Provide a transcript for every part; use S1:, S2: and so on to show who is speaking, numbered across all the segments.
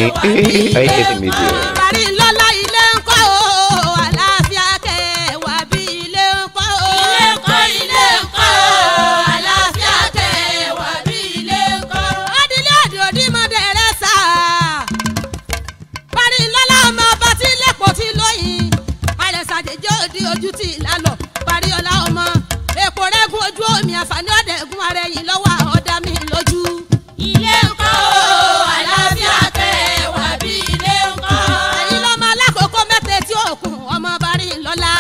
S1: ìkànnì AIT Media.
S2: Parí lọ́lá ilé ń kọ́ o, àlàáfíà kẹ́ wà bí ilé ń kọ́ o. Ilé ń kọ́ o, àlàáfíà kẹ́ wà bí ilé ń kọ́ o. Adílé àdì òdì mọ́dẹ rẹ̀ sá. Parí lọ́lá ọmọ ọba tí lẹ́pọ̀ tí lóyìn. Àrẹ̀sàjẹjẹ́ òdi ojú ti lálọ́. Parí ọlá ọmọ èkó rẹ́gùn ojú omi àǹfààní ọ̀dẹ̀gùn ara ẹ̀yìn lọ́wọ́ ọ̀dà mi lójú. Ilé ń kọ́ o, àlàáfíà kẹ́ wà bí ilé ń kọ́ o. Ẹ̀yin lọ́mọ alákòókò mẹ́tẹ̀ẹ́ tí òkun ọmọ Parí lọ́lá.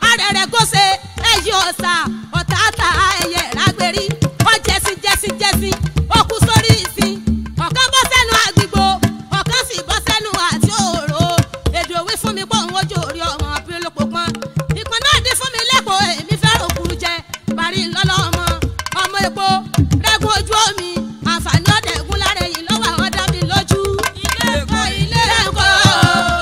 S2: Arẹ̀rẹ̀ gòsè ẹ̀yìn ọ̀sà ọ̀tàtà ẹ̀yẹ rágbérí. Wọ́n jẹ́sí ó kú sórí ìsìn. Ọ̀kan bọ́ sẹ́nu àgbìgbò, ọ̀kan sì bọ́ sẹ́nu àti òòrò. Èdè òwe fún mi pọ̀ ń wojú orí ọmọ bí olóko pọ́n. Ìpọ́n náà dín fún mi lẹ́kọ̀ọ́ èmi fẹ́ràn òkúrú jẹ. Parí lọ́lá ọmọ epo rẹ́gùn ojú omi àǹfààní ọ̀dẹ̀gùn lára ẹ̀yìn lọ́wọ́ àwọn dá mi lójú. Ilé ń kọ́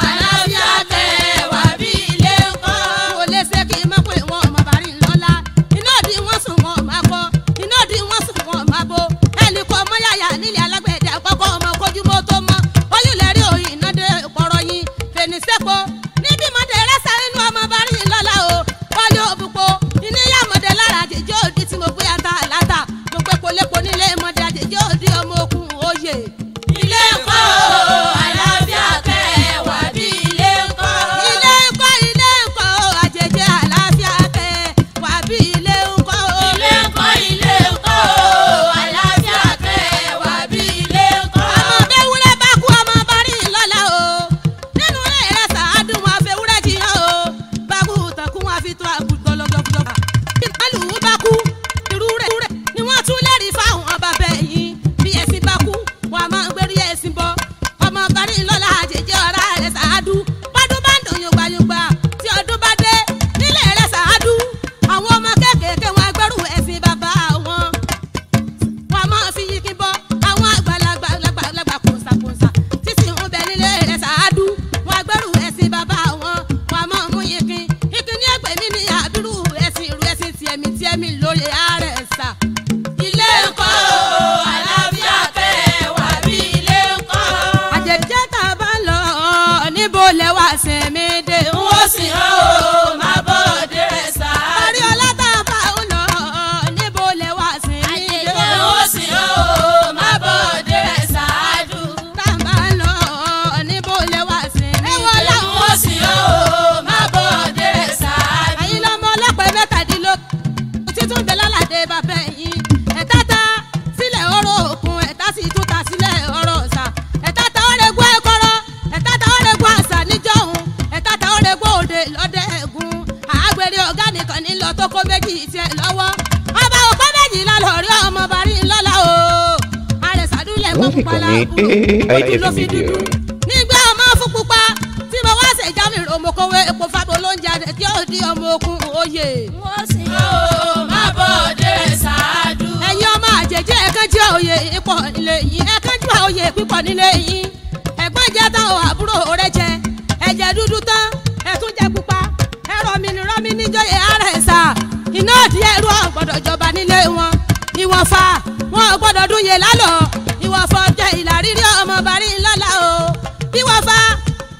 S2: àlàáfíà kẹ́ wà bí ilé ń kọ́. Kò lè ṣe kí n mọ̀ pé wọn ọmọ Parí lọ́lá. Iná òdì wọn sùn wọn máa bọ́, iná òdì wọn sùn wọn máa bọ́. Ẹnì kan ọmọ yàyà nílé alágbẹ̀dẹ àkọ́kọ́ ọmọ kojúmọ́ tó mọ́. Oyúnlẹ̀rí òyìn iná dé kọ̀rọ̀ yín fèníṣẹ́pọ̀. Níbi mọ̀dé rẹ́sà nínú ọmọ Parí lọ́lá o. Wọ́lé òbúpo ìníyà mọ̀dé lára àjèjì òdì tí mo gbé ata àlátà. Mo pé kò nílé mọ̀dé àjèjì òdì ọmọ okùn òye. Ilé ń kọ́ o, àlàáfíà kẹ́ wà bí ilé ń kọ́. Ilé ń kọ́ o, àjèjì àlàáfíà kẹ́ wà bí ilé ń kọ́ o. Ilé ń kọ́ o, àlàáfíà kẹ́ wà bí ilé ń kọ́. Ọmọ bẹ́wúrẹ́ bá kú ọmọ Parí lọ́lá o. Nínú ẹ̀rẹ́ sàádùn wọn fẹ́wúrẹ́ jiyàn o. Bákú tàkùn wọn fi tó àgùntàn lọ́jọ́kújọ́. Ìpàlùwù bá kú irú rẹ̀ ni wọ́n tún lẹ́rìí fáwọn ọba bẹ́yìn. Bí ẹ̀sìn bá kú wọ́n a máa gbérí ẹ̀sìn bọ́. Ọmọ Parí lọ́lá àjèjì ọ̀rá rẹ̀ sàádù. Bọ́dún bá ń dùn yùngbàyùngbà tí ọdún bá dé nílé rẹ̀ sàádù. Àwọn ọmọ kéékèèké wọn gbẹ́rù ẹ̀sìn bàbá wọn. Wọ́n a máa fi yíkí bọ́ àwọn àgbàlagbà kùnsàkùnsà títí ń bẹ nílé rẹ̀ sàádù. Wọ́n a gbẹ́rù ẹ̀sìn bàbá wọn. Wọ́n a máa mú yíkí ní ẹgbẹ́ mi ní àbírú ẹ̀sìn irú ẹ̀sìn tiẹ̀mí lóye ààrẹ sà. Ilé ń kọ́ o, àlàáfíà kẹ́ wà bí ilé ń kọ́. Àjèjì tá a bá lọ níbo lẹ wá sinmi dé. N ó sì hàn o, máa bọ̀ òde rẹ̀ sà. Parí ọlá tá a bá ń lọ níbo lẹ wá sinmi dé. Àjèjì n ó sì hàn o, máa bọ̀ òde rẹ̀ sà. Tá a bá ń lọ níbo lẹ wá sinmi dé. Ẹ̀wọ̀n là ń ó sì hàn o, máa bọ̀ òde rẹ̀ sà. Ẹ̀yin lọ́mọ ọlọ́pàá mẹ́tàdínlógún títún bẹ lálàdé bàbá ẹ̀yìn. Ẹ̀ta ta sílẹ̀ ọ̀rọ̀ òkun, ẹ̀ta sì tún ta sílẹ̀ ọ̀rọ̀ ọ̀sà. Ẹ̀ta ta ọ̀rẹ́gbọ́ ẹ̀kọ́rọ́, ẹ̀ta ta ọ̀rẹ́gbọ́ àṣà níjọ́hun, ẹ̀ta ta ọ̀rẹ́gbọ́ òde lọ́dẹ ẹ̀gún. Àgbèrè ọ̀gá nìkan ní lọ tó kó méjì tiẹ̀ lọ́wọ́. Ọba òpó méjì lálọ́ rí ọmọ Parí lọ́lá o. Àrẹ̀sàdúlẹ̀ mọ́ pupa láàbù ojú ló fi dúdú. Nígbà ọmọ fún pupa tí mo wá ṣèjà mi rò mo kówé epo fábọ̀ lóúnjẹ àdẹ̀ tí ó di ọmọ okun òye. Wọ́n sì yóò má bọ̀ òde ṣáájú. Ẹ̀yin ọmọ àjèjì ẹ̀kánjú òye ipò nílé yín, ẹ̀kánjú òye pípọ̀ nílé yín. Ẹ̀gbọ́n jẹ́ tán o, àbúrò rẹ̀ jẹ, ẹ̀jẹ̀ dúdú tán, ẹ̀tún jẹ pupa. Ẹ̀rọ̀mí níjọ́yè ara ẹ̀ sà. Iná òdì ẹ̀rú ọ̀gbọ́dọ̀ jọba nílé wọn. Ìwọ̀nfà wọn ò gbọ́dọ̀ dún yé lálọ́. Ìwọ̀nfà jẹ́ ìlàrírí ọmọ Parí lọ́lá o. Ìwọ̀nfà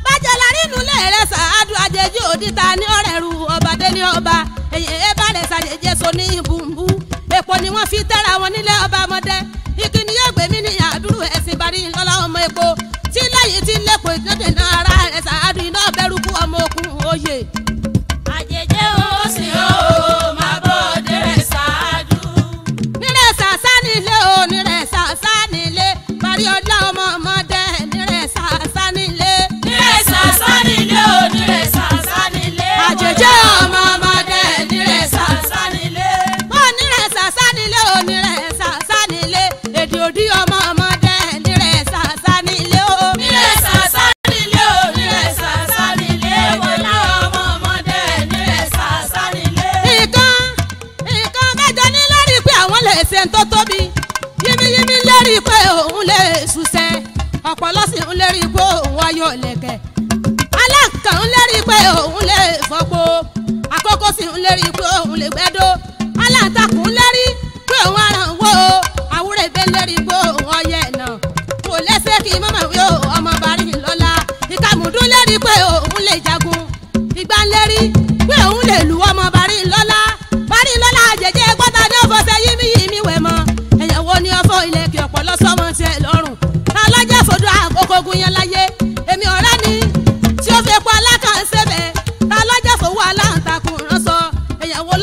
S2: bájẹ́ larínú lè rẹ̀ sàádù àjèjì òdì ta ní ọ̀rẹ́ ru ọba dé ní ọba. Èyí ẹ bá rẹ̀ sàjèjì so ní ìbùnbù. Èpo ni wọ́n fi tẹ́ra wọn nílé ọba ọmọdé. Ìkíni yóò gbé mi ní àdúrú ẹ̀sìn Parí lọ́lá ọmọ epo. Tí lẹ́yìn tí lẹ́kọ̀ọ́ ìtọ́jú náà ara rẹ̀ sàádù iná bẹ̀rù kú ọmọ okùn òye. Àjèjì ó sì ó máa bọ̀ òde rẹ̀ sàádù. Nírẹ̀ sàsá nílé o, nírẹ̀ sàsá nílé. Parí ọlá ọmọ ọmọdé nírẹ̀ sàsá nílé. Nírẹ̀ sàsá nílé o, nírẹ̀ sàsá nílé. Àjèjì ọmọ ọmọdé nírẹ̀ sàsá nílé. Ó nírẹ̀ sàsá nílé o, nírẹ̀ sàsá nílé. Èdè òdì ọmọ ọmọdé nírẹ̀ sàsá nílé o. Nírẹ̀ sàsá nílé o, nírẹ̀ sàsá nílé. Ọlá ọmọ ọmọdé nírẹ̀ sàsá nílé. Nǹkan mẹ́jọ ní lórí pé àwọn lè ṣe ń tó tóbi. Yímíyímí lérí pé òun lè ṣùṣẹ́. Ọ̀pọ̀lọ́ sì ń lérí pé òun wáyọ̀ lẹ̀kẹ̀. Aláǹkà ń lérí pé òun lè fọ́pọ̀. Àkókò sì ń lérí pé òun lè gbẹ́dọ̀. Aláǹtakùn lérí pé òun aràn wò. Àwúrẹ̀ bẹ́ẹ̀ lérí pé òun ọyẹ náà. Kò lẹ́sẹ̀ kí mọ́mọ́ wí o ọmọ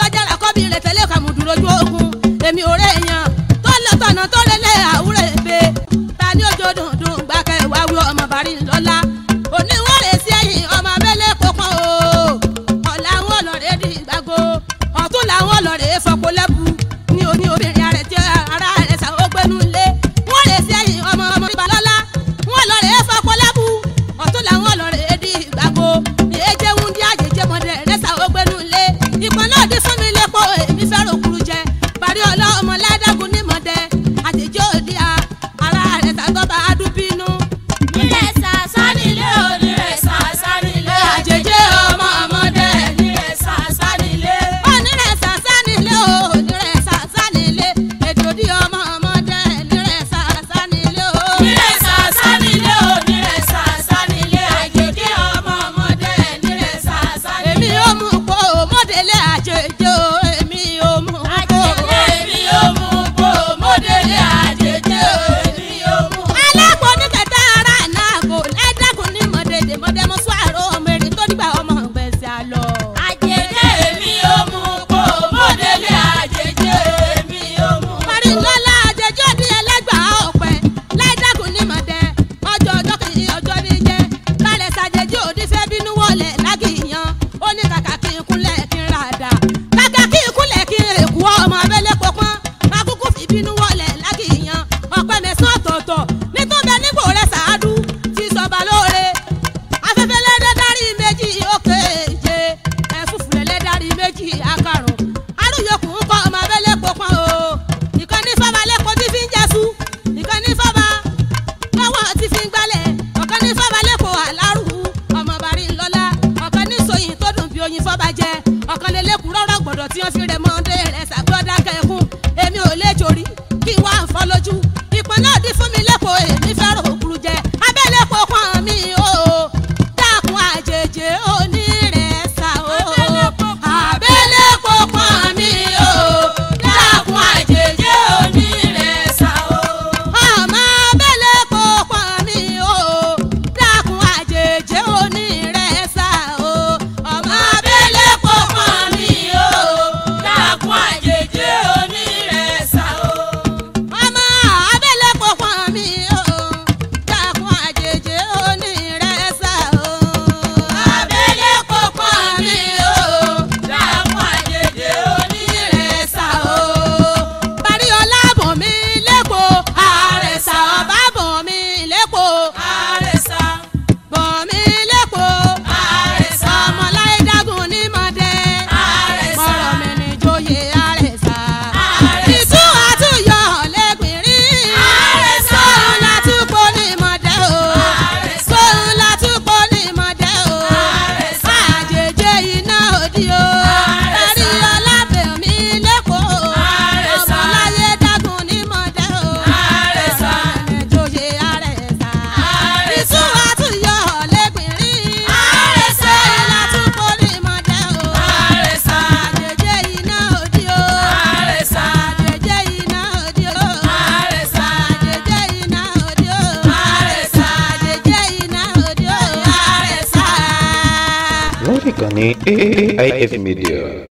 S2: lọ́jàrà kọ́bí rẹ̀ tẹ́lẹ̀ kàmùdù lójú ogun èmi ò rẹ̀ èèyàn tó lọ tọ̀nà tó lélẹ̀ àwúrẹ̀ èbè ta ni ojú dùndùn gbàkẹ́ wá wí ọmọ bàrí ńlọ́lá òní wọ́n rè sí ẹ̀yìn ọmọ abẹ́lé pọ̀pọ̀ o ọ̀la wọn lọ́ọ̀rẹ́ di ìgbàgbó ọ̀tún làwọn lọ́ọ̀rẹ́ fọpọ̀ lẹ́bù ní oní obìnrin àrẹ tí ara rẹ̀ sàwọ́ gbẹ́nu lé wọ́n rè sí ẹ̀yìn ọmọ ìbálọ́lá wọn lọ́ọ̀rẹ́ fọpọ̀ lẹ́bù ọ̀tún làwọn lọ́ọ̀rẹ́ di ìgbàgbó èjé wúndí àjèjé mọ̀dẹ̀ rẹ̀ sàwọ́ gbẹ́nu lé ìpọn náà dé fún mi lẹ́pọ̀ èmi fẹ́ràn òkúrú jẹ parí ọlọ́ ọmọ ládàgún ní mọ̀dẹ̀ àjèjé òdi ara rẹ̀ sàtọ́ bá a dún bínú.
S3: nílẹ̀ sàṣà nílé o nílẹ̀ sàṣà nílé
S2: àjèjé ọmọ ọmọdé
S3: nílẹ̀ sàṣà nílé
S2: onírẹ̀ sàṣà nílé o onírẹ̀ sàṣà nílé èdòdì ọmọ ọmọdé nírẹ̀ sàṣà nílé o.
S3: nílẹ̀ sàṣà nílé o nílẹ̀ sàṣà nílé àjèjì ọmọ ọmọdé nílẹ̀ sàṣà nílé.
S2: èmi ò mú kó mọ́délé àjèjé o èmi ò mú kó.
S3: èmi ò mú kó mọ́délé àjèjì o èmi ò mú.
S2: alágbó ní kẹta ara náà kò lẹ́dẹ́kùn ní mọ̀dédé mọ̀dẹ́mọ́sọ́ àrò ọmọ èrè tó nígbà ọmọ gbèsè àlọ́.
S3: àjèjì èmi ò mú kó mọ́délé àjèjì èmi ò mú.
S2: parí lọ́la àjèjì òdi ẹlẹ́gbàá ọ̀pẹ lẹ́dẹ́kùn ní mọ̀dẹ́ ọjọ́ kìí ọjọ́ ní jẹ́ kálẹ̀ sàjèjì òdi fẹ́ bínú wọlé lágìyàn ó ní kàkà kí n kúnlẹ̀ kí n rà dà kàkà kí n kúnlẹ̀ kí n rèkú ọmọ abẹ́lé pọpọ́n akúkú fi bínú wọlé lágìyàn ọ̀pẹ mẹ́sàn ọ̀tọ̀ọ̀tọ̀ nítorí nígbò rẹ̀ sàádú ti sọ̀bà lóore afẹ́fẹ́ lẹ́dẹ́dárí méjì òkè ìje ẹ̀fúfúlẹ̀ lẹ́dárí méjì akarùn arúyọkùn ń kọ́ ọmọ abẹ́lé pọpọ́n o ìkànnì fábà lẹ́kọ̀ọ́ tí fi ń jẹ́sú ìkànnì fábà lọ́wọ́ tí fi ń gbálẹ̀ ọ̀kan ní fábà lẹ́kọ̀ọ́ àlárù ọmọ bàrí ńlọ́lá ọ̀kan ní sọyìn tó dùn bí oyin fọ́bà jẹ ọ̀kan lè lékùn rọ́rọ́ gbọ̀dọ̀ tí wọ́n fi rẹ̀ mọ́ndé rẹ̀ sàgbọ́dá kẹ́kùn èmi ò lè jorí kí wá ń fọ́ lójú ìpọn náà dín fún mi lẹ́kọ̀ọ́ èmi fẹ́ràn òkúrú jẹ abẹ́lé pọ̀pọ̀ mi o dákun àjèjì onírẹ̀ẹ́sà o abẹ́lé pọ̀pọ̀ mi o dákun àjèjì onírẹ̀ẹ́sà o ọmọ abẹ́lé pọ̀pọ̀ mi o dákun àjèjì onírẹ̀ẹ́sà o ọmọ abẹ́lé pọ̀pọ̀ mi o
S3: dákun àjèjì onírẹ̀ẹ́sà o.
S2: ọmọ abẹ́lé pọ̀pọ̀ mi o dákun àjèjì onírẹ̀ẹ́sà o
S3: abẹ́lé pọ̀pọ̀ mi o dákun àjèjì onírẹ̀ẹ́sà o.
S2: parí ọlá bọ̀ mí lẹ́kọ̀ọ́ àrẹ̀sà ọba bọ̀ mí lẹ́kọ̀ọ́
S3: àrẹ̀sà
S2: bọ̀ mí lẹ́kọ̀ọ́
S3: àrẹ̀sà
S2: ọmọláyé dágùn ní mọ̀dẹ́
S3: àrẹ̀sà
S2: mọ̀rọ̀ mi ní joyè àrẹ̀sà
S3: àrẹ̀sà
S2: ìtú àtúnyọ̀ lẹ́gbìnrín
S3: àrẹ̀sà
S2: sóun látúpọ̀ ní mọ̀dẹ́ o
S3: àrẹ̀sà
S2: sóun látúpọ̀ ní mọ̀dẹ́ o
S3: àrẹ̀sà
S2: àjèjì iná òdì o parí ọlá bẹ̀ mí lẹ́kọ̀ọ́
S3: àrẹ̀sà
S2: ọmọláyé dágùn ní mọ̀dẹ́ o
S3: àrẹ̀sà
S2: joyè àrẹ̀sà ìtú àtúnyọ̀ lẹ́gbìnrín
S3: àrẹ̀sà
S2: sóun látúpọ̀ ní mọ̀dẹ́ o
S3: àrẹ̀sà
S2: àjèjì iná òdì o
S3: àrẹ̀sà
S2: àjèjì iná òdì o
S3: àrẹ̀sà
S2: àjèjì iná òdì o
S3: àrẹ̀sà
S2: àjèjì iná òdì o
S3: àrẹ̀sà.
S1: lórí ìkànnì AIF Media.